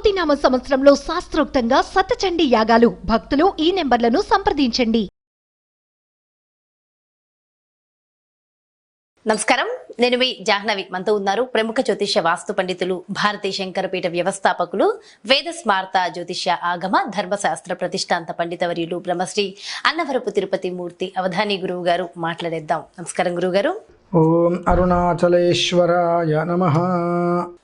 క్రోధినామ సంవత్సరంలో శాస్త్రోక్తంగా సతచండీ యాగాలు. భక్తులు ఈ నెంబర్లను సంప్రదించండి. నమస్కారం, నేను మీ జాహ్నవి. మనతో ఉన్నారు ప్రముఖ జ్యోతిష్య వాస్తు పండితులు, భారతీ శంకరపీఠ వ్యవస్థాపకులు, వేద స్మార్త జ్యోతిష్య ఆగమ ధర్మశాస్త్ర ప్రతిష్టాంత పండితవర్యులు బ్రహ్మశ్రీ అన్నవరపు తిరుపతి మూర్తి అవధాని గురువు గారు. మాట్లాడేద్దాం. నమస్కారం గురువుగారు. ఓం అరుణాచలేశ్వరాయ నమః.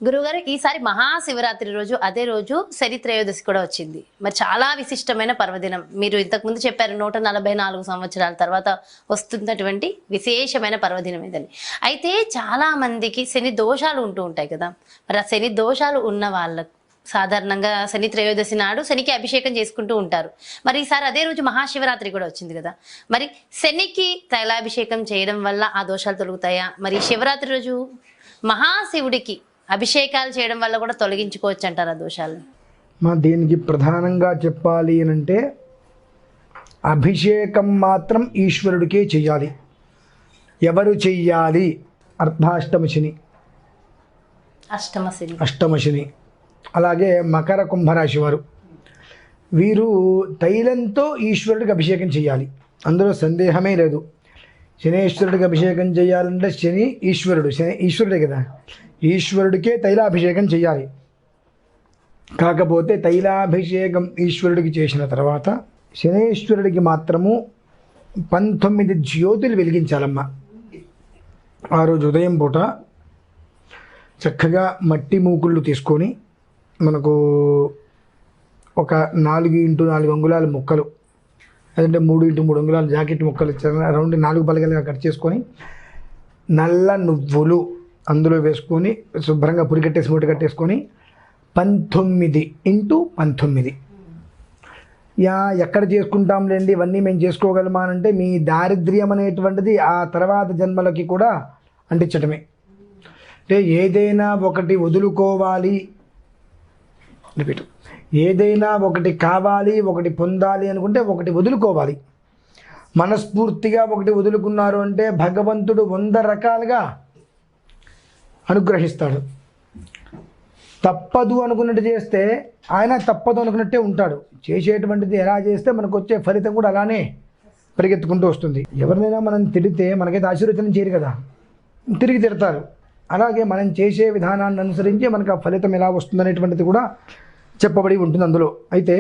గురువుగారు, ఈసారి మహాశివరాత్రి రోజు, అదే రోజు శని త్రయోదశి కూడా వచ్చింది. మరి చాలా విశిష్టమైన పర్వదినం. మీరు ఇంతకుముందు చెప్పారు 144 సంవత్సరాల తర్వాత వస్తున్నటువంటి విశేషమైన పర్వదినం ఇదని. అయితే చాలా మందికి శని దోషాలు ఉంటూ ఉంటాయి కదా. మరి ఆ శని దోషాలు ఉన్న వాళ్ళకు సాధారణంగా శని త్రయోదశి నాడు శనికి అభిషేకం చేసుకుంటూ ఉంటారు. మరి ఈసారి అదే రోజు మహాశివరాత్రి కూడా వచ్చింది కదా. మరి శనికి తైలాభిషేకం చేయడం వల్ల ఆ దోషాలు తొలగుతాయా? మరి శివరాత్రి రోజు మహాశివుడికి అభిషేకాలు చేయడం వల్ల కూడా తొలగించుకోవచ్చు అంటారు ఆ దోషాలు? మా దీనికి ప్రధానంగా చెప్పాలి అంటే అభిషేకం మాత్రం ఈశ్వరుడికే చెయ్యాలి. ఎవరు చెయ్యాలి? అర్ధాష్టమ శని, అష్టమ శని, అలాగే మకర కుంభరాశి వారు, వీరు తైలంతో ఈశ్వరుడికి అభిషేకం చేయాలి. అందులో సందేహమే లేదు. శనేశ్వరుడికి అభిషేకం చేయాలంటే శని ఈశ్వరుడే కదా, ఈశ్వరుడికే తైలాభిషేకం చేయాలి. కాకపోతే తైలాభిషేకం ఈశ్వరుడికి చేసిన తర్వాత శనేశ్వరుడికి మాత్రము 19 జ్యోతులు వెలిగించాలమ్మా. ఆ రోజు ఉదయం పూట చక్కగా మట్టి మూకుళ్ళు తీసుకొని, మనకు ఒక 4x4 అంగుళాల ముక్కలు, లేదంటే 3x3 అంగుళాల జాకెట్ ముక్కలు రౌండ్ 4 పలకలుగా కట్ చేసుకొని, నల్ల నువ్వులు అందులో వేసుకొని శుభ్రంగా పురికట్టేసి మూట కట్టేసుకొని 19x19 ఎక్కడ చేసుకుంటాంలేండి, ఇవన్నీ మేము చేసుకోగలమా అంటే మీ దారిద్ర్యం అనేటువంటిది ఆ తర్వాత జన్మలకి కూడా అంటించటమే. అంటే ఏదైనా ఒకటి వదులుకోవాలి, రిపీట్, ఏదైనా ఒకటి కావాలి, ఒకటి పొందాలి అనుకుంటే ఒకటి వదులుకోవాలి. మనస్ఫూర్తిగా ఒకటి వదులుకున్నారు అంటే భగవంతుడు 100 రకాలుగా అనుగ్రహిస్తాడు. తప్పదు అనుకున్నట్టు చేస్తే ఆయన తప్పదు అనుకున్నట్టే ఉంటాడు. చేసేటువంటిది ఎలా చేస్తే మనకు వచ్చే ఫలితం కూడా అలానే పరిగెత్తుకుంటూ వస్తుంది. ఎవరినైనా మనం తిడితే మనకైతే ఆశీర్వచనం చేయరు కదా, తిరిగి తిడతారు. అలాగే మనం చేసే విధానాన్ని అనుసరించి మనకు ఆ ఫలితం ఎలా వస్తుందనేటువంటిది కూడా చెప్పబడి ఉంటుంది అందులో. అయితే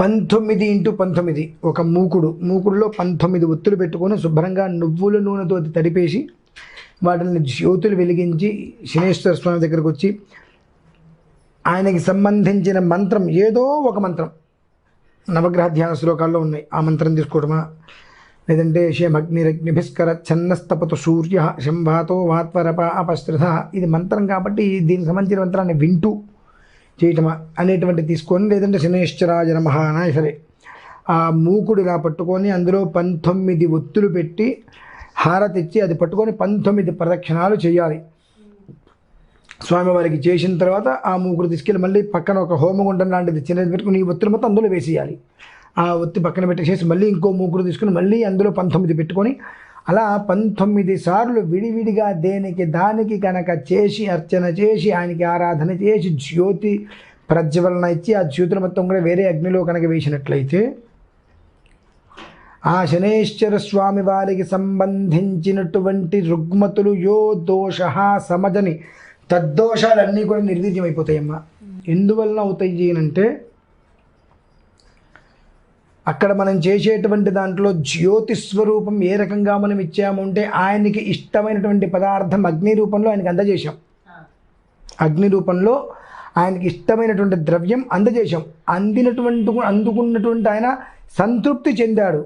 19x19 ఒక మూకుడులో 19 ఒత్తులు పెట్టుకొని శుభ్రంగా నువ్వుల నూనెతో తడిపేసి వాటిని జ్యోతులు వెలిగించి శనేశ్వర స్వామి దగ్గరకు వచ్చి ఆయనకి సంబంధించిన మంత్రం, ఏదో ఒక మంత్రం, నవగ్రహ ధ్యాన శ్లోకాల్లో ఉన్నాయి, ఆ మంత్రం తీసుకోవడమా, లేదంటే శమగ్నిరగ్నిభిస్కర ఛన్నస్తపతు సూర్య శంభాతో వాత్వరప అపశ్రధ, ఇది మంత్రం కాబట్టి దీనికి సంబంధించిన మంత్రాన్ని వింటూ చేయటమా అనేటువంటి తీసుకొని, లేదంటే శనేశ్వరాయ నమః అనా సరే ఆ మూకుడు ఇలా పట్టుకొని అందులో 19 ఒత్తులు పెట్టి హారతి ఇచ్చి అది పట్టుకొని 19 ప్రదక్షిణాలు చేయాలి స్వామివారికి. చేసిన తర్వాత ఆ మూకుడు తీసుకెళ్ళి మళ్ళీ పక్కన ఒక హోమగుండం లాంటిది చిన్నది పెట్టుకుని ఈ ఒత్తులు మొత్తం అందులో వేసేయాలి. ఆ ఒత్తి పక్కన పెట్టేసేసి మళ్ళీ ఇంకో మూకుడు తీసుకుని మళ్ళీ అందులో 19 పెట్టుకొని అలా 19 సార్లు విడివిడిగా దేనికి దానికి కనుక చేసి అర్చన చేసి ఆయనకి ఆరాధన చేసి జ్యోతి ప్రజ్వలన ఇచ్చి ఆ జ్యోతులు మొత్తం కూడా వేరే అగ్నిలో కనుక వేసినట్లయితే ఆ శనేశ్వర స్వామి వారికి సంబంధించినటువంటి రుగ్మతులు యో దోష సమజని తద్దోషాలన్నీ కూడా నిర్వీర్యం అయిపోతాయమ్మా. ఎందువలన అవుతాయి అంటే అక్కడ మనం చేసేటువంటి దాంట్లో జ్యోతి స్వరూపం ఏ రకంగా మనం ఇచ్చాము అంటే ఆయనకి ఇష్టమైనటువంటి పదార్థం అగ్ని రూపంలో ఆయనకి అందజేశాం. అగ్ని రూపంలో ఆయనకి ఇష్టమైనటువంటి ద్రవ్యం అందజేశాం. అందుకున్నటువంటి ఆయన సంతృప్తి చెందాడు.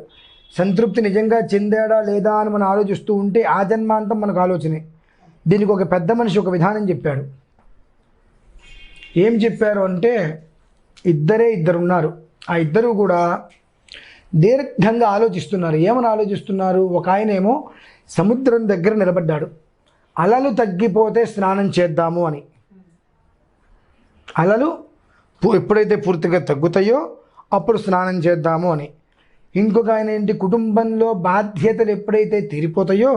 సంతృప్తి నిజంగా చెందాడా లేదా అని మనం ఆలోచిస్తూ ఉంటే ఆ జన్మాంతం మనకు ఆలోచనే. దీనికి ఒక పెద్ద మనిషి ఒక విధానం చెప్పాడు. ఏం చెప్పారు అంటే, ఇద్దరు ఉన్నారు. ఆ ఇద్దరు కూడా దీర్ఘంగా ఆలోచిస్తున్నారు. ఏమని ఆలోచిస్తున్నారు? ఒక ఆయనేమో సముద్రం దగ్గర నిలబడ్డాడు, అలలు తగ్గిపోతే స్నానం చేద్దాము అని. అలలు ఎప్పుడైతే పూర్తిగా తగ్గుతాయో అప్పుడు స్నానం చేద్దాము అని. ఇంకొక ఆయన ఏంటి, కుటుంబంలో బాధ్యతలు ఎప్పుడైతే తీరిపోతాయో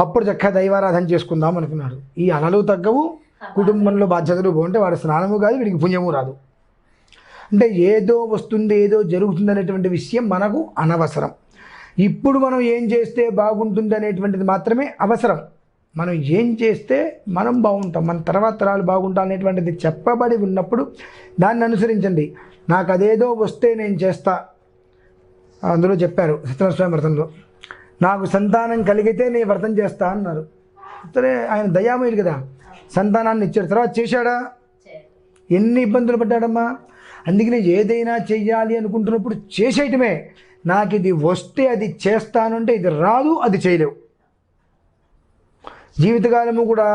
అప్పుడు చక్కగా దైవారాధన చేసుకుందాం అనుకున్నాడు. ఈ అలలు తగ్గవు, కుటుంబంలో బాధ్యతలు బాగుంటే వాడి స్నానము కాదు, వీడికి పుణ్యము రాదు. అంటే ఏదో వస్తుంది, ఏదో జరుగుతుంది అనేటువంటి విషయం మనకు అనవసరం. ఇప్పుడు మనం ఏం చేస్తే బాగుంటుంది అనేటువంటిది మాత్రమే అవసరం. మనం ఏం చేస్తే మనం బాగుంటాం, మన తర్వాత తరాలు బాగుంటాం అనేటువంటిది చెప్పబడి ఉన్నప్పుడు దాన్ని అనుసరించండి. నాకు అదేదో వస్తే నేను చేస్తా. అందులో చెప్పారు సత్యనారాయణ వ్రతంలో, నాకు సంతానం కలిగితే నేను వ్రతం చేస్తా అన్నారు. సరే, ఆయన దయామయుడు కదా, సంతానాన్ని ఇచ్చాడు. తర్వాత చేశాడా? ఎన్ని ఇబ్బందులు పడ్డాడమ్మా. అందుకని ఏదైనా చెయ్యాలి అనుకుంటున్నప్పుడు చేసేయటమే. నాకు ఇది వస్తే అది చేస్తాను అంటే, ఇది రాదు అది చేయలేవు. జీవితకాలము కూడా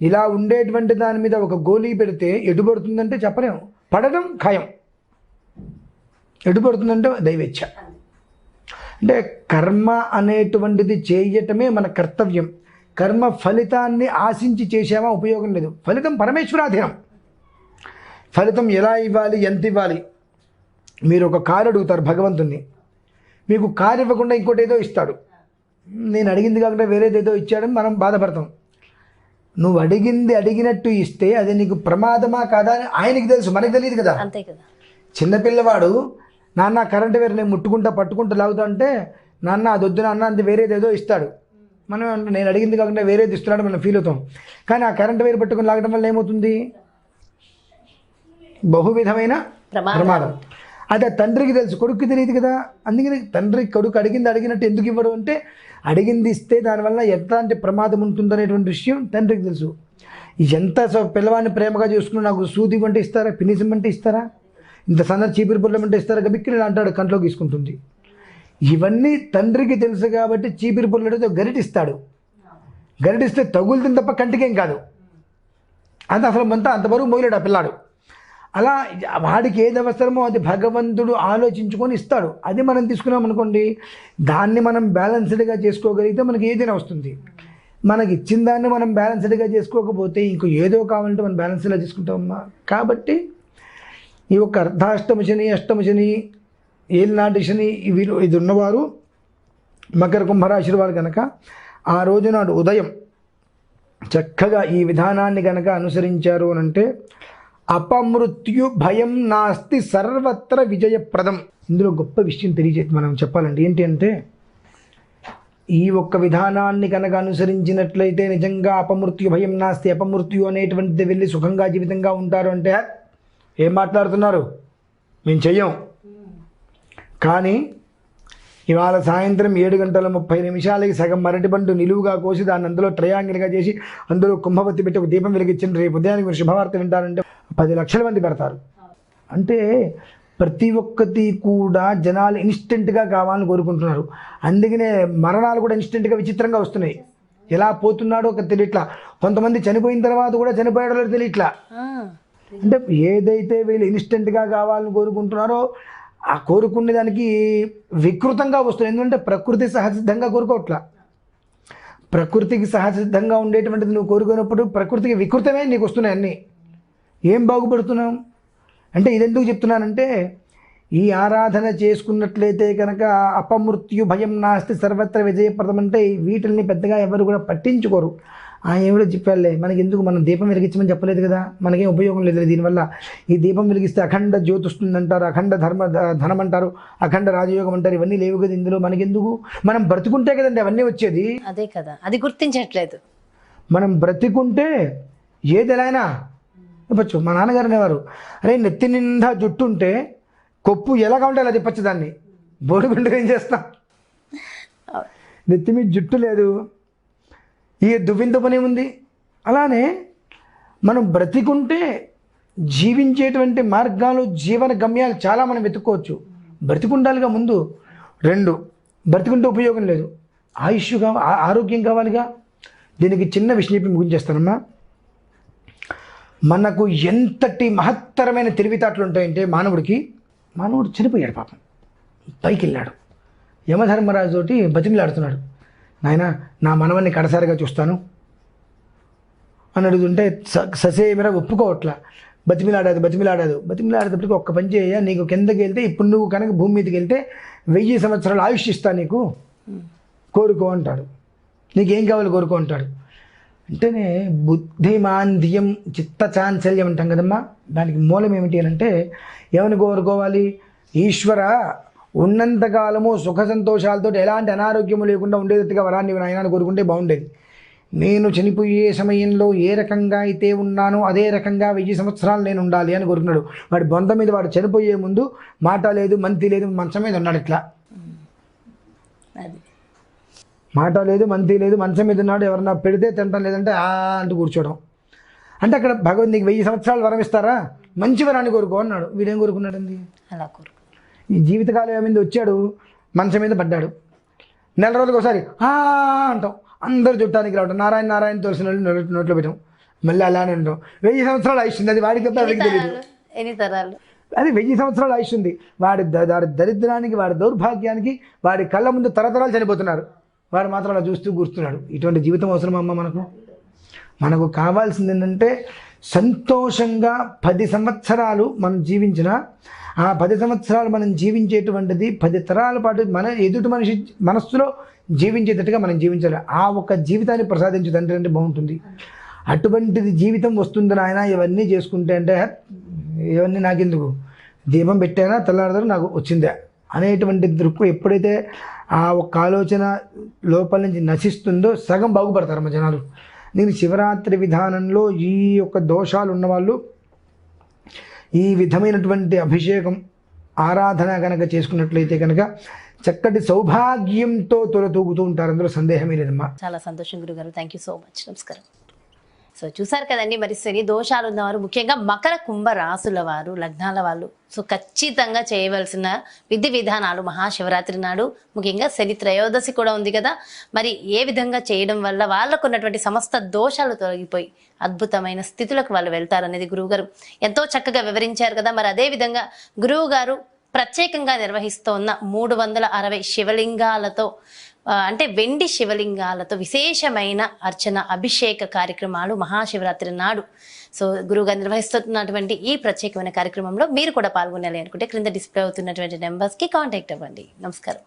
ఇలా ఉండేటువంటి దాని మీద ఒక గోలీ పెడితే ఎటుపడుతుందంటే చెప్పలేము. పడడం ఖాయం, ఎటుపడుతుందంటే దైవేచ్ఛ. అంటే కర్మ అనేటువంటిది చేయటమే మన కర్తవ్యం. కర్మ ఫలితాన్ని ఆశించి చేసామా ఉపయోగం లేదు. ఫలితం పరమేశ్వరాధీనం. ఫలితం ఎలా ఇవ్వాలి, ఎంత ఇవ్వాలి. మీరు ఒక కారు అడుగుతారు భగవంతుణ్ణి, మీకు కారు ఇవ్వకుండా ఇంకోటి ఏదో ఇస్తాడు. నేను అడిగింది కాకుండా వేరేది ఏదో ఇచ్చాడని మనం బాధపడతాం. నువ్వు అడిగింది అడిగినట్టు ఇస్తే అది నీకు ప్రమాదమా కాదా అని ఆయనకి తెలుసు, మనకి తెలియదు కదా. అంతే కదా. చిన్నపిల్లవాడు నాన్న కరెంట్ వేరు నేను ముట్టుకుంటా పట్టుకుంటూ లాగుతా అంటే, నాన్న అది వద్దు నాన్న అంతే వేరేది ఏదో ఇస్తాడు. మనం నేను అడిగింది కాకుండా వేరేది ఇస్తున్నాడు మనం ఫీల్ అవుతాం. కానీ ఆ కరెంట్ వేరు పట్టుకుని లాగడం వల్ల ఏమవుతుంది? బహువిధమైన ప్రమాదం. అది ఆ తండ్రికి తెలుసు, కొడుకుకి తెలియదు కదా. అందుకని తండ్రి కొడుకు అడిగింది అడిగినట్టు ఎందుకు ఇవ్వడం అంటే, అడిగింది ఇస్తే దానివల్ల ఎట్లాంటి ప్రమాదం ఉంటుందనేటువంటి విషయం తండ్రికి తెలుసు. ఎంత పిల్లవాడిని ప్రేమగా చూసుకుని నాకు సూది ఇవ్వంటే ఇస్తారా, పినిసం అంటే ఇస్తారా, ఇంత సన్న చీపిరి పుల్లం అంటే ఇస్తారా, గబిక్కిని అంటాడు, కంట్లో తీసుకుంటుంది. ఇవన్నీ తండ్రికి తెలుసు కాబట్టి చీపిరి పుల్లడితో గరిటిస్తాడు. గరిటిస్తే తగులుతుంది తప్ప కంటికేం కాదు. అది అసలు అంత బరువు మోయలేడు ఆ పిల్లాడు. అలా వాడికి ఏది అవసరమో అది భగవంతుడు ఆలోచించుకొని ఇస్తాడు. అది మనం తీసుకున్నాం అనుకోండి, దాన్ని మనం బ్యాలెన్స్డ్గా చేసుకోగలిగితే మనకి ఏదైనా వస్తుంది. మనకి ఇచ్చిన దాన్ని మనం బ్యాలెన్స్డ్గా చేసుకోకపోతే ఇంకో ఏదో కావాలంటే మనం బ్యాలెన్స్గా చేసుకుంటామమ్మా. కాబట్టి ఈ యొక్క అర్ధాష్టమ శని, అష్టమ శని, ఏలినాటి శని ఇది ఉన్నవారు మకర కుంభరాశి వారు కనుక ఆ రోజు నాడు ఉదయం చక్కగా ఈ విధానాన్ని కనుక అనుసరించారు అని అంటే అపమృత్యు భయం నాస్తి సర్వత్ర విజయప్రదం. ఇందులో గొప్ప విషయం మనం చెప్పాలండి. ఏంటి అంటే, ఈ ఒక్క విధానాన్ని కనుక అనుసరించినట్లయితే నిజంగా అపమృత్యు భయం నాస్తి, అపమృత్యు అనేటువంటిది వెళ్ళి సుఖంగా జీవితంగా ఉంటారు అంటే ఏం మాట్లాడుతున్నారు, మేము చెయ్యం. కానీ ఇవాళ సాయంత్రం 7:30 సగం మరటిబండు నిలువుగా కోసి దాన్ని అందులో ట్రయాంగిల్గా చేసి అందులో కుంభవత్తి పెట్టి ఒక దీపం వెలిగించండి, రేపు ఉదయానికి మీరు శుభవార్త వింటారంటే 10 లక్షల మంది పెడతారు. అంటే ప్రతి ఒక్కటి కూడా జనాలు ఇన్స్టెంట్గా కావాలని కోరుకుంటున్నారు. అందుకనే మరణాలు కూడా ఇన్స్టెంట్గా విచిత్రంగా వస్తున్నాయి. ఎలా పోతున్నాడో ఒక తెలియట్లా. కొంతమంది చనిపోయిన తర్వాత కూడా చనిపోయాడో తెలియట్లా. అంటే ఏదైతే వీళ్ళు ఇన్స్టెంట్గా కావాలని కోరుకుంటున్నారో ఆ కోరుకునే దానికి వికృతంగా వస్తుంది. ఎందుకంటే ప్రకృతి సహసిద్ధంగా కోరుకోవట్లా. ప్రకృతికి సహసిద్ధంగా ఉండేటువంటిది నువ్వు కోరుకున్నప్పుడు ప్రకృతికి వికృతమే నీకు వస్తున్నాయి అన్నీ. ఏం బాగుపడుతున్నాం అంటే ఇదెందుకు చెప్తున్నానంటే, ఈ ఆరాధన చేసుకున్నట్లయితే కనుక అపమృత్యు భయం నాస్తి సర్వత్ర విజయప్రదం అంటే వీటిల్ని పెద్దగా ఎవరు కూడా పట్టించుకోరు. ఏమిటో చెప్పాలే మనకి ఎందుకు, మనం దీపం వెలిగించమని చెప్పలేదు కదా, మనకేం ఉపయోగం లేదు దీనివల్ల. ఈ దీపం వెలిగిస్తే అఖండ జ్యోతి వస్తుందంటారు, అఖండ ధనం అంటారు, అఖండ రాజయోగం అంటారు. ఇవన్నీ లేవు కదా ఇందులో. మనకెందుకు, మనం బ్రతుకుంటే కదండి అవన్నీ వచ్చేది. అదే కదా, అది గుర్తించట్లేదు. మనం బ్రతికుంటే ఏది ఎలా అయినా చెప్పచ్చు. మా నాన్నగారు అనేవారు, అరే నెత్తి నిండా జుట్టు ఉంటే కొప్పు ఎలా కావాలంటే అలా చెప్పచ్చు దాన్ని. బోడి బిండు ఏం చేస్తాం, నెత్తి మీద జుట్టు లేదు, ఈ దువ్వింత పని ఉంది. అలానే మనం బ్రతికుంటే జీవించేటువంటి మార్గాలు, జీవన గమ్యాలు చాలా మనం వెతుక్కోవచ్చు. బ్రతికుండాలిగా ముందు. 2 బ్రతికుంటే ఉపయోగం లేదు, ఆయుష్ ఆరోగ్యం కావాలిగా. దీనికి చిన్న విషయం చెప్పి ముగించేస్తానమ్మా. మనకు ఎంతటి మహత్తరమైన తెలివితేటలు ఉంటాయంటే మానవుడు చనిపోయాడు పాపం, పైకి వెళ్ళాడు. యమధర్మరాజు తోటి బతిమిలాడుతున్నాడు, నాయన నా మనవన్ని కడసారిగా చూస్తాను అని అడుగుతుంటే ససేమిరా ఒప్పుకోవట్లా. బతిమిలాడేటప్పటికి ఒక్క పని చేయ, నీకు కిందకి వెళ్తే ఇప్పుడు నువ్వు కనుక భూమి మీదకి వెళ్తే 1000 సంవత్సరాలు ఆయుష్ ఇస్తా నీకు, కోరుకో అంటాడు. నీకేం కావాలి కోరుకో అంటాడు. అంటేనే బుద్ధిమాంద్యం చిత్త చాంచల్యం అంటాం కదమ్మా, దానికి మూలం ఏమిటి అని అంటే ఏమని కోరుకోవాలి? ఈశ్వర ఉన్నంతకాలము సుఖ సంతోషాలతో ఎలాంటి అనారోగ్యము లేకుండా ఉండేటట్టుగా వరాన్ని నాయనాన్ని కోరుకుంటే బాగుండేది. నేను చనిపోయే సమయంలో ఏ రకంగా అయితే ఉన్నానో అదే రకంగా 1000 సంవత్సరాలు నేను ఉండాలి అని కోరుకున్నాడు. వాడి బొంద మీద వాడు చనిపోయే ముందు మాట లేదు, మంతి లేదు, మంచం మీద ఉన్నాడు. ఇట్లా మాట లేదు, మంతి లేదు, మంచం మీద ఉన్నాడు. ఎవరన్నా పెడితే తింటాం, లేదంటే అంటూ కూర్చోవడం. అంటే అక్కడ భగవంతు నీకు 1000 సంవత్సరాలు వరం ఇస్తారా, మంచి వరాన్ని కోరుకో అన్నాడు. వీడేం కోరుకున్నాడండి? అలా కోరుకో. ఈ జీవితకాలం ఏమైంది, వచ్చాడు మంచం మీద పడ్డాడు, నెల రోజులకు ఒకసారి అంటాం, అందరు చుట్టానికి రావడం, నారాయణ నారాయణ తోసిన నోట్లో పెట్టాం, మళ్ళీ అలానే ఉంటాం. 1000 సంవత్సరాలు ఆయుష్తుంది. అది వాడికి తప్ప ఎవరికి తెలియదు. ఎన్ని తరాలు? అది 1000 సంవత్సరాలు ఆయుష్తుంది. వాడి దరిద్రానికి, వాడి దౌర్భాగ్యానికి, వాడి కళ్ళ ముందు తరతరాలు చనిపోతున్నారు. వాడు మాత్రం అలా చూస్తూ కూర్చున్నాడు. ఇటువంటి జీవితం అవసరం అమ్మ మనకు? మనకు కావాల్సింది ఏంటంటే సంతోషంగా 10 సంవత్సరాలు మనం జీవించినా ఆ 10 సంవత్సరాలు మనం జీవించేటువంటిది 10 తరాల పాటు మన ఎదుటి మనిషి మనస్సులో జీవించేటట్టుగా మనం జీవించాలి. ఆ ఒక జీవితాన్ని ప్రసాదించు తండ్రి అంటే బాగుంటుంది. అటువంటిది జీవితం వస్తుంది నాయన ఇవన్నీ చేసుకుంటే అంటే ఇవన్నీ నాకెందుకు, దీపం పెట్టానా తెల్లారదారు నాకు వచ్చిందే అనేటువంటి దృక్కు ఎప్పుడైతే ఆ ఒక్క ఆలోచన లోపల నుంచి నశిస్తుందో సగం బాగుపడతారు మా జనాలు. నేను శివరాత్రి విధానంలో ఈ యొక్క దోషాలు ఉన్నవాళ్ళు ఈ విధమైనటువంటి అభిషేకం ఆరాధన కనుక చేసుకున్నట్లయితే కనుక చక్కటి సౌభాగ్యంతో తొలతూగుతూ ఉంటారు. అందులో సందేహమే లేదమ్మా. చాలా సంతోషం గురుగారు. Thank you so much. నమస్కారం. సో చూసారు కదండి, మరి శని దోషాలు ఉన్నవారు, ముఖ్యంగా మకర కుంభ రాసుల వారు, లగ్నాల వాళ్ళు సో ఖచ్చితంగా చేయవలసిన విధి విధానాలు మహాశివరాత్రి నాడు, ముఖ్యంగా శని త్రయోదశి కూడా ఉంది కదా, మరి ఏ విధంగా చేయడం వల్ల వాళ్ళకు ఉన్నటువంటి సమస్త దోషాలు తొలగిపోయి అద్భుతమైన స్థితులకు వాళ్ళు వెళ్తారనేది గురువుగారు ఎంతో చక్కగా వివరించారు కదా. మరి అదే విధంగా గురువుగారు ప్రత్యేకంగా నిర్వహిస్తోన్న 360 శివలింగాలతో అంటే వెండి శివలింగాలతో విశేషమైన అర్చన అభిషేక కార్యక్రమాలు మహాశివరాత్రి నాడు సో గురువుగారు నిర్వహిస్తున్నటువంటి ఈ ప్రత్యేకమైన కార్యక్రమంలో మీరు కూడా పాల్గొనాలి అనుకుంటే క్రింద డిస్ప్లే అవుతున్నటువంటి నెంబర్స్కి కాంటాక్ట్ అవ్వండి. నమస్కారం.